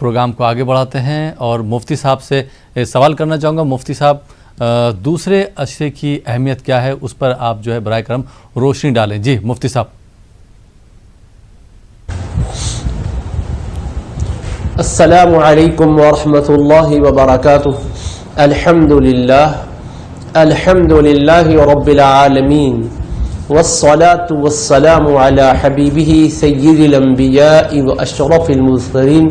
Programme کو آگے بڑھاتے ہیں اور مفتی صاحب سے سوال کرنا چاہوں گا. مفتی صاحب دوسرے عشرے کی اہمیت کیا ہے اس پر آپ جو ہے برائے کرم روشنی ڈالیں. جی مفتی صاحب. السلام علیکم ورحمۃ اللہ وبرکاتہ. الحمد للہ رب العالمین والصلاة والسلام على حبیبہ سید الانبیاء واشرف المرسلین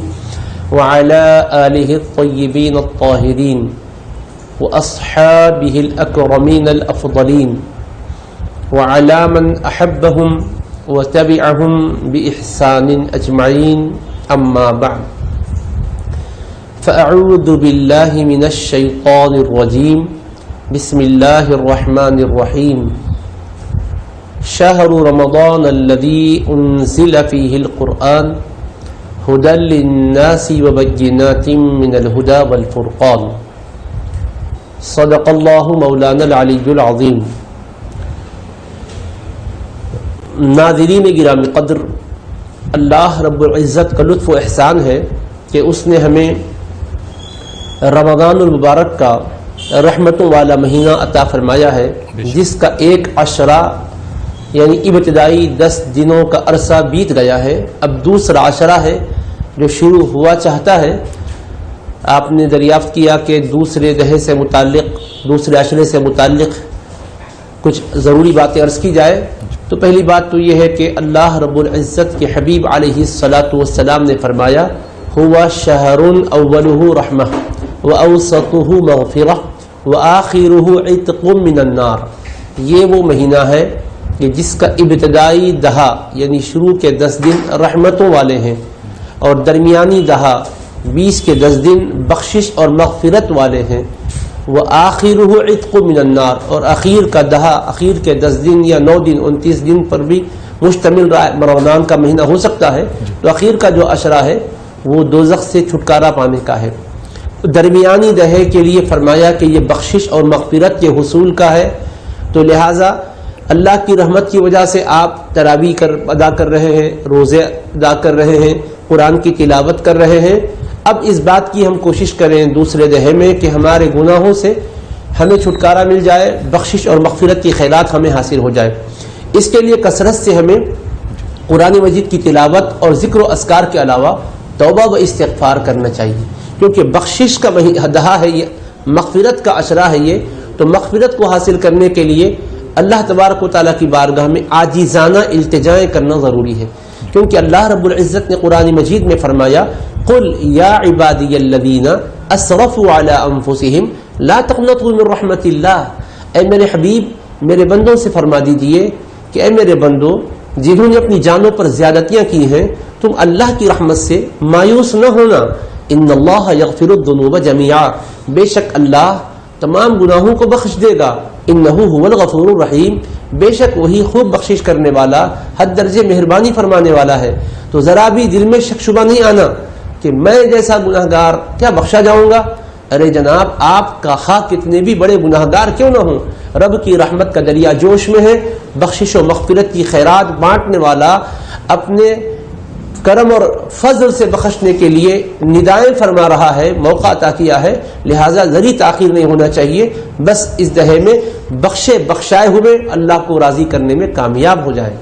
وعلى آلہ الطیبین الطاہرین واصحابہ الاکرمین الافضلین وعلى من احبہم وتبعہم بإحسان اجمعین. اما بعد فأعوذ باللہ من الشیطان الرجیم. بسم اللہ الرحمن الرحیم. شہر رمضان الذی انزل فیہ القرآن ہدی للناس وبینات من الہدی والفرقان. صدق اللہ مولانا العلی العظیم. ناظرین گرامی قدر، اللہ رب العزت کا لطف و احسان ہے کہ اس نے ہمیں رمضان المبارک کا رحمتوں والا مہینہ عطا فرمایا ہے، جس کا ایک عشرہ یعنی ابتدائی 10 دنوں کا عرصہ بیت گیا ہے. اب دوسرا عشرہ ہے جو شروع ہوا چاہتا ہے. آپ نے دریافت کیا کہ دوسرے دہے سے متعلق، دوسرے عشرے سے متعلق کچھ ضروری باتیں عرض کی جائے تو پہلی بات تو یہ ہے کہ اللہ رب العزت کے حبیب علیہ الصلاۃ والسلام نے فرمایا ہوا شہر اولہ رحمہ واوسطہ مغفرہ وآخرہ عتق من النار. یہ وہ مہینہ ہے کہ جس کا ابتدائی دہا یعنی شروع کے 10 دن رحمتوں والے ہیں اور درمیانی دہا 20 کے 10 دن بخشش اور مغفرت والے ہیں. وآخرہ عتق من النار، اور اخیر کا دہا، اخیر کے 10 دن یا 9 دن 29 دن پر بھی مشتمل رمضان کا مہینہ ہو سکتا ہے، تو اخیر کا جو عشرہ ہے وہ دوزخ سے چھٹکارا پانے کا ہے. درمیانی دہے کے لیے فرمایا کہ یہ بخشش اور مغفرت کے حصول کا ہے. تو لہٰذا اللہ کی رحمت کی وجہ سے آپ تراویح ادا کر رہے ہیں، روزے ادا کر رہے ہیں، قرآن کی تلاوت کر رہے ہیں. اب اس بات کی ہم کوشش کریں دوسرے دہے میں کہ ہمارے گناہوں سے ہمیں چھٹکارا مل جائے، بخشش اور مغفرت کی خیرات ہمیں حاصل ہو جائے. اس کے لیے کثرت سے ہمیں قرآن مجید کی تلاوت اور ذکر و اذکار کے علاوہ توبہ و استغفار کرنا چاہیے، کیونکہ بخشش کا دہا ہے یہ، مغفرت کا عشرہ ہے یہ. تو مغفرت کو حاصل کرنے کے لیے اللہ تبارک و تعالیٰ کی بارگاہ میں عاجزانہ التجائیں کرنا ضروری ہے، کیونکہ اللہ رب العزت نے قرآن مجید میں فرمایا قل یا عبادی الذین اسرفوا علی انفسہم لا تقنطوا من رحمت اللہ. اے میرے حبیب، میرے بندوں سے فرما دیجئے کہ اے میرے بندو جنہوں نے اپنی جانوں پر زیادتیاں کی ہیں، تم اللہ کی رحمت سے مایوس نہ ہونا. ان اللہ یغفر الذنوب جميعا، بے شک اللہ تمام گناہوں کو بخش دے گا. انہ هو الغفور الرحیم، بے شک وہی خوب بخشش کرنے والا، حد درجے مہربانی فرمانے والا ہے. تو ذرا بھی دل میں شک شبہ نہیں آنا کہ میں جیسا گناہگار کیا بخشا جاؤں گا. ارے جناب، آپ کا خواہ کتنے بھی بڑے گناہگار کیوں نہ ہوں، رب کی رحمت کا دریا جوش میں ہے، بخشش و مغفرت کی خیرات بانٹنے والا، اپنے کرم اور فضل سے بخشنے کے لیے ندائیں فرما رہا ہے، موقع عطا کیا ہے. لہٰذا ذری تاخیر نہیں ہونا چاہیے، بس اس دہے میں بخشائے ہوئے اللہ کو راضی کرنے میں کامیاب ہو جائے.